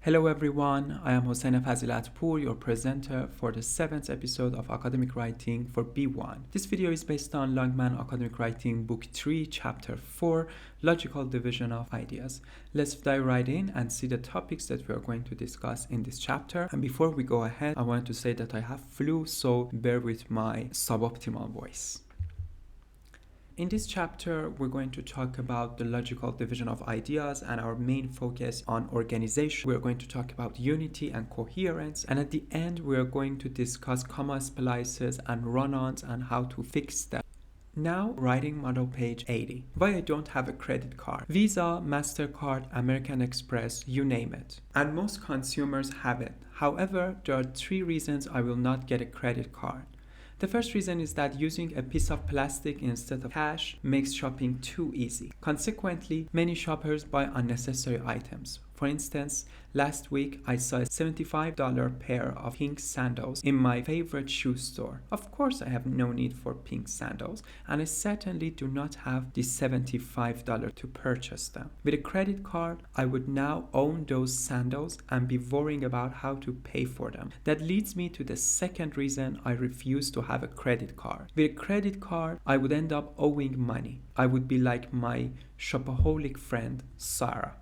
Hello everyone, I am Hossein Fazilatpour, your presenter for the 7th episode of Academic Writing for B1. This video is based on Longman Academic Writing Book 3, Chapter 4, Logical Division of Ideas. Let's dive right in and see the topics that we are going to discuss in this chapter. And before we go ahead, I want to say that I have flu, so bear with my suboptimal voice. In this chapter, we're going to talk about the logical division of ideas and our main focus on organization. We're going to talk about unity and coherence. And at the end, we're going to discuss comma splices and run-ons and how to fix them. Now, writing model page 80. Why I don't have a credit card. Visa, MasterCard, American Express, you name it. And most consumers have it. However, there are 3 reasons I will not get a credit card. The first reason is that using a piece of plastic instead of cash makes shopping too easy. Consequently, many shoppers buy unnecessary items. For instance, last week I saw a $75 pair of pink sandals in my favorite shoe store. Of course, I have no need for pink sandals, and I certainly do not have the $75 to purchase them. With a credit card, I would now own those sandals and be worrying about how to pay for them. That leads me to the second reason I refuse to have a credit card. With a credit card, I would end up owing money. I would be like my shopaholic friend, Sarah.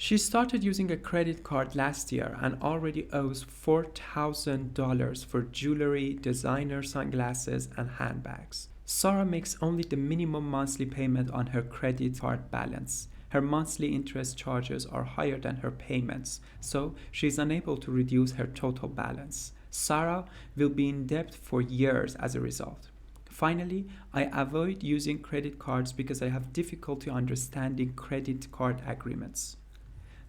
She started using a credit card last year and already owes $4,000 for jewelry, designer sunglasses, and handbags. Sarah makes only the minimum monthly payment on her credit card balance. Her monthly interest charges are higher than her payments, so she is unable to reduce her total balance. Sarah will be in debt for years as a result. Finally, I avoid using credit cards because I have difficulty understanding credit card agreements.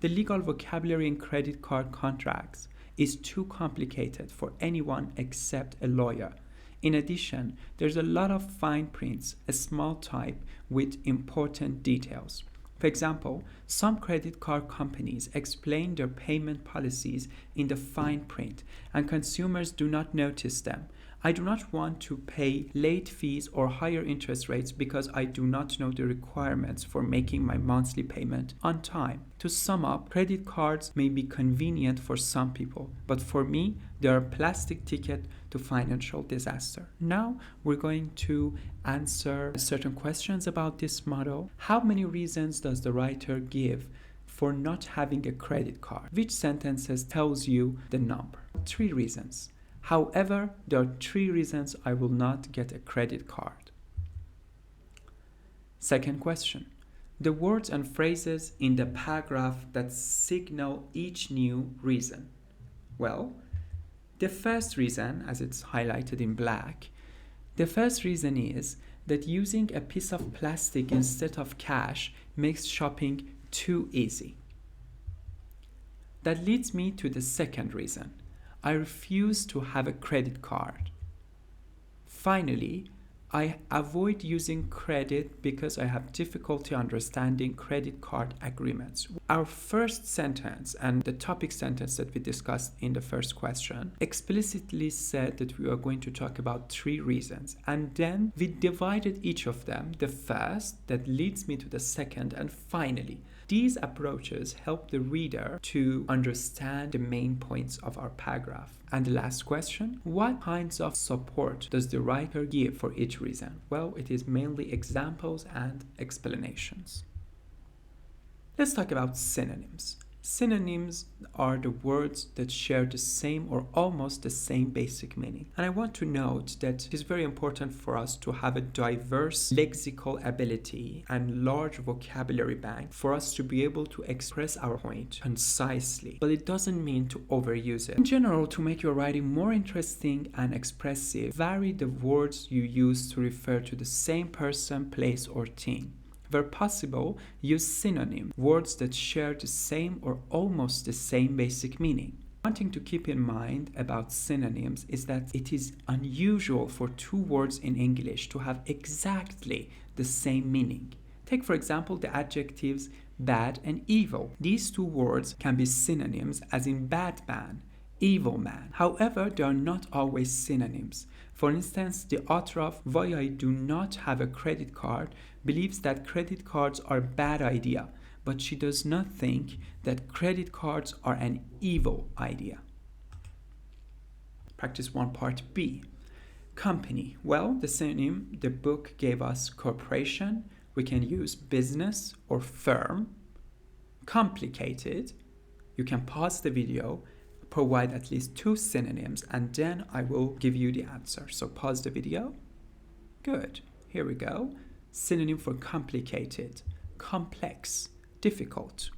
The legal vocabulary in credit card contracts is too complicated for anyone except a lawyer. In addition, there's a lot of fine prints, a small type with important details. For example, some credit card companies explain their payment policies in the fine print, and consumers do not notice them. I do not want to pay late fees or higher interest rates because I do not know the requirements for making my monthly payment on time. To sum up, credit cards may be convenient for some people, but for me, they are a plastic ticket to financial disaster. Now, we're going to answer certain questions about this model. How many reasons does the writer give for not having a credit card? Which sentences tells you the number? 3 reasons. However, there are 3 reasons I will not get a credit card. Second question. The words and phrases in the paragraph that signal each new reason. Well, the first reason, as it's highlighted in black, the first reason is that using a piece of plastic instead of cash makes shopping too easy. That leads me to the second reason. I refuse to have a credit card. Finally, I avoid using credit because I have difficulty understanding credit card agreements. Our first sentence and the topic sentence that we discussed in the first question explicitly said that we are going to talk about 3 reasons, and then we divided each of them. The first, that leads me to the second, and finally. These approaches help the reader to understand the main points of our paragraph. And the last question, what kinds of support does the writer give for each reason? Well, it is mainly examples and explanations. Let's talk about synonyms. Synonyms are the words that share the same or almost the same basic meaning. And I want to note that it is very important for us to have a diverse lexical ability and large vocabulary bank for us to be able to express our point concisely. But it doesn't mean to overuse it. In general, to make your writing more interesting and expressive, vary the words you use to refer to the same person, place, or thing. Where possible, use synonyms, words that share the same or almost the same basic meaning. One thing to keep in mind about synonyms is that it is unusual for 2 words in English to have exactly the same meaning. Take, for example, the adjectives bad and evil. These 2 words can be synonyms, as in bad man, evil man. However, they are not always synonyms. For instance, the author of Why I Do Not Have a Credit Card believes that credit cards are a bad idea, but she does not think that credit cards are an evil idea. Practice 1 part B. Company. Well, the synonym the book gave us corporation. We can use business or firm. Complicated. You can pause the video, provide at least 2 synonyms, and then I will give you the answer. So pause the video. Good. Here we go. Synonym for complicated: complex, difficult.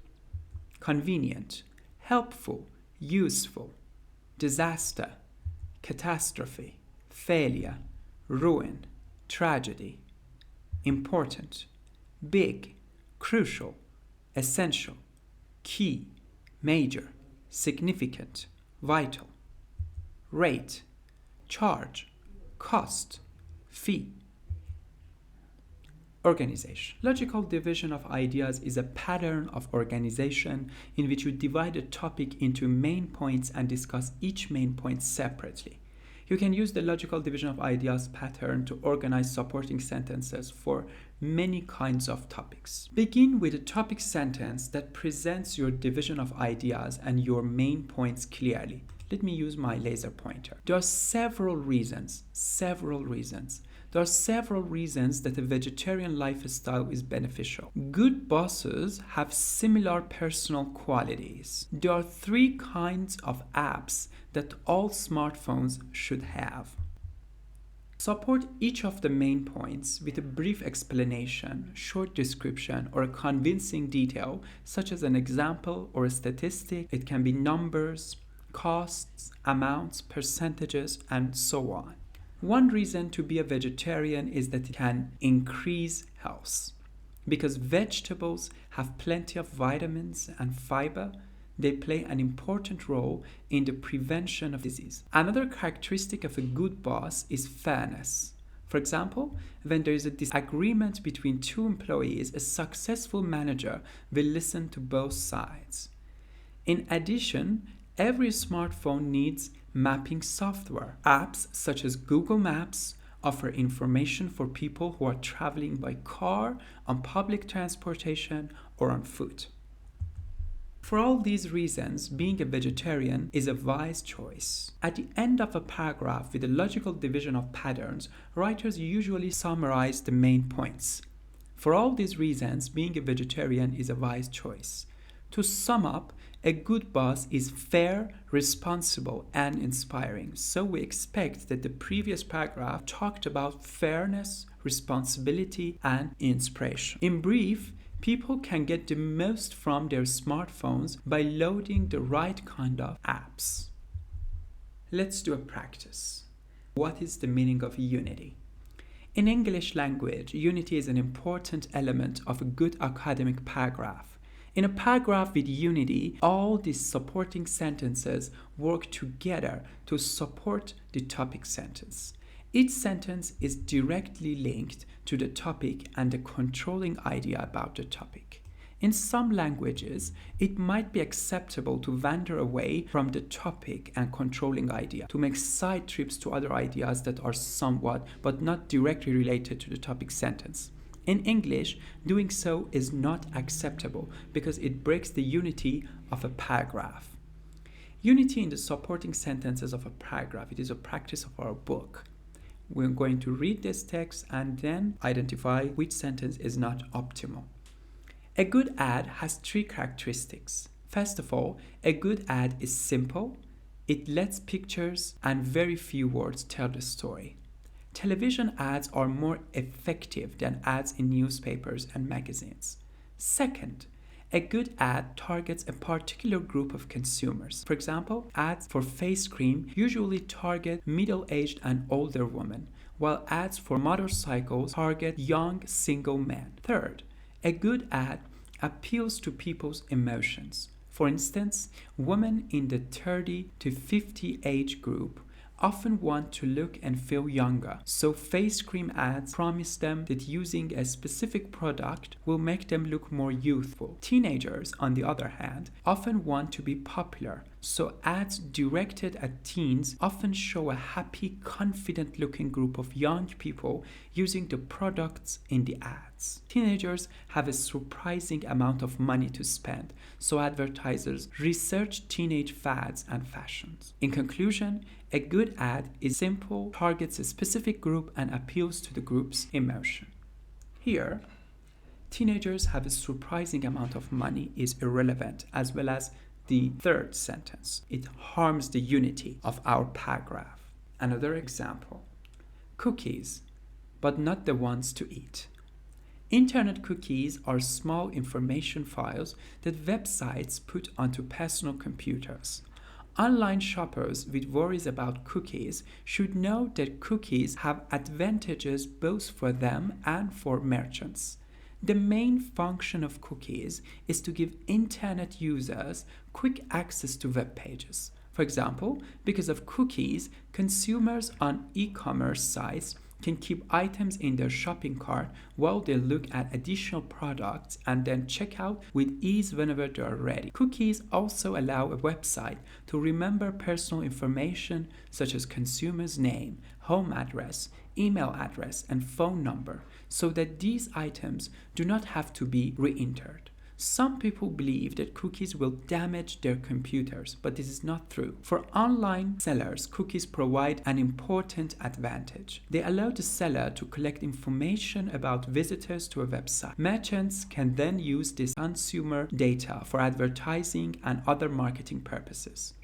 Convenient, helpful, useful. Disaster, catastrophe, failure, ruin, tragedy. Important, big, crucial, essential, key, major, significant, vital. Rate, charge, cost, fee. Organization. Logical division of ideas is a pattern of organization in which you divide a topic into main points and discuss each main point separately. You can use the logical division of ideas pattern to organize supporting sentences for many kinds of topics. Begin with a topic sentence that presents your division of ideas and your main points clearly. Let me use my laser pointer. There are several reasons that a vegetarian lifestyle is beneficial. Good bosses have similar personal qualities. There are 3 kinds of apps that all smartphones should have. Support each of the main points with a brief explanation, short description, or a convincing detail, such as an example or a statistic. It can be numbers, costs, amounts, percentages, and so on. One reason to be a vegetarian is that it can increase health. Because vegetables have plenty of vitamins and fiber, they play an important role in the prevention of disease. Another characteristic of a good boss is fairness. For example, when there is a disagreement between 2 employees, a successful manager will listen to both sides. In addition, every smartphone needs mapping software. Apps such as Google Maps offer information for people who are traveling by car, on public transportation, or on foot. For all these reasons, being a vegetarian is a wise choice. At the end of a paragraph with a logical division of patterns, writers usually summarize the main points. For all these reasons, being a vegetarian is a wise choice. To sum up, a good boss is fair, responsible, and inspiring. So we expect that the previous paragraph talked about fairness, responsibility, and inspiration. In brief, people can get the most from their smartphones by loading the right kind of apps. Let's do a practice. What is the meaning of unity? In English language, unity is an important element of a good academic paragraph. In a paragraph with unity, all these supporting sentences work together to support the topic sentence. Each sentence is directly linked to the topic and the controlling idea about the topic. In some languages, it might be acceptable to wander away from the topic and controlling idea, to make side trips to other ideas that are somewhat but not directly related to the topic sentence. In English, doing so is not acceptable because it breaks the unity of a paragraph. Unity in the supporting sentences of a paragraph, it is a practice of our book. We're going to read this text and then identify which sentence is not optimal. A good ad has 3 characteristics. First of all, a good ad is simple. It lets pictures and very few words tell the story. Television ads are more effective than ads in newspapers and magazines. Second, a good ad targets a particular group of consumers. For example, ads for face cream usually target middle-aged and older women, while ads for motorcycles target young single men. Third, a good ad appeals to people's emotions. For instance, women in the 30 to 50 age group often want to look and feel younger, so face cream ads promise them that using a specific product will make them look more youthful. Teenagers, on the other hand, often want to be popular, so ads directed at teens often show a happy, confident-looking group of young people using the products in the ads. ads. Teenagers have a surprising amount of money to spend, so advertisers research teenage fads and fashions. In conclusion, a good ad is simple, targets a specific group, and appeals to the group's emotion. Here, teenagers have a surprising amount of money is irrelevant, as well as the third sentence. It harms the unity of our paragraph. Another example. Cookies, but not the ones to eat. Internet cookies are small information files that websites put onto personal computers. Online shoppers with worries about cookies should know that cookies have advantages both for them and for merchants. The main function of cookies is to give internet users quick access to web pages. For example, because of cookies, consumers on e-commerce sites can keep items in their shopping cart while they look at additional products and then check out with ease whenever they are ready. Cookies also allow a website to remember personal information such as consumer's name, home address, email address, and phone number, so that these items do not have to be re-entered. Some people believe that cookies will damage their computers, but this is not true. For online sellers, cookies provide an important advantage. They allow the seller to collect information about visitors to a website. Merchants can then use this consumer data for advertising and other marketing purposes.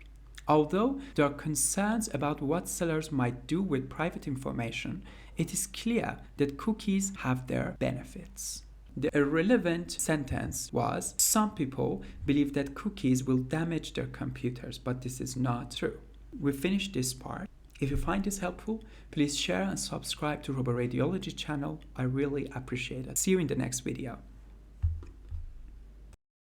Although there are concerns about what sellers might do with private information, it is clear that cookies have their benefits. The irrelevant sentence was, some people believe that cookies will damage their computers, but this is not true. We finished this part. If you find this helpful, please share and subscribe to RoboRadiology channel. I really appreciate it. See you in the next video.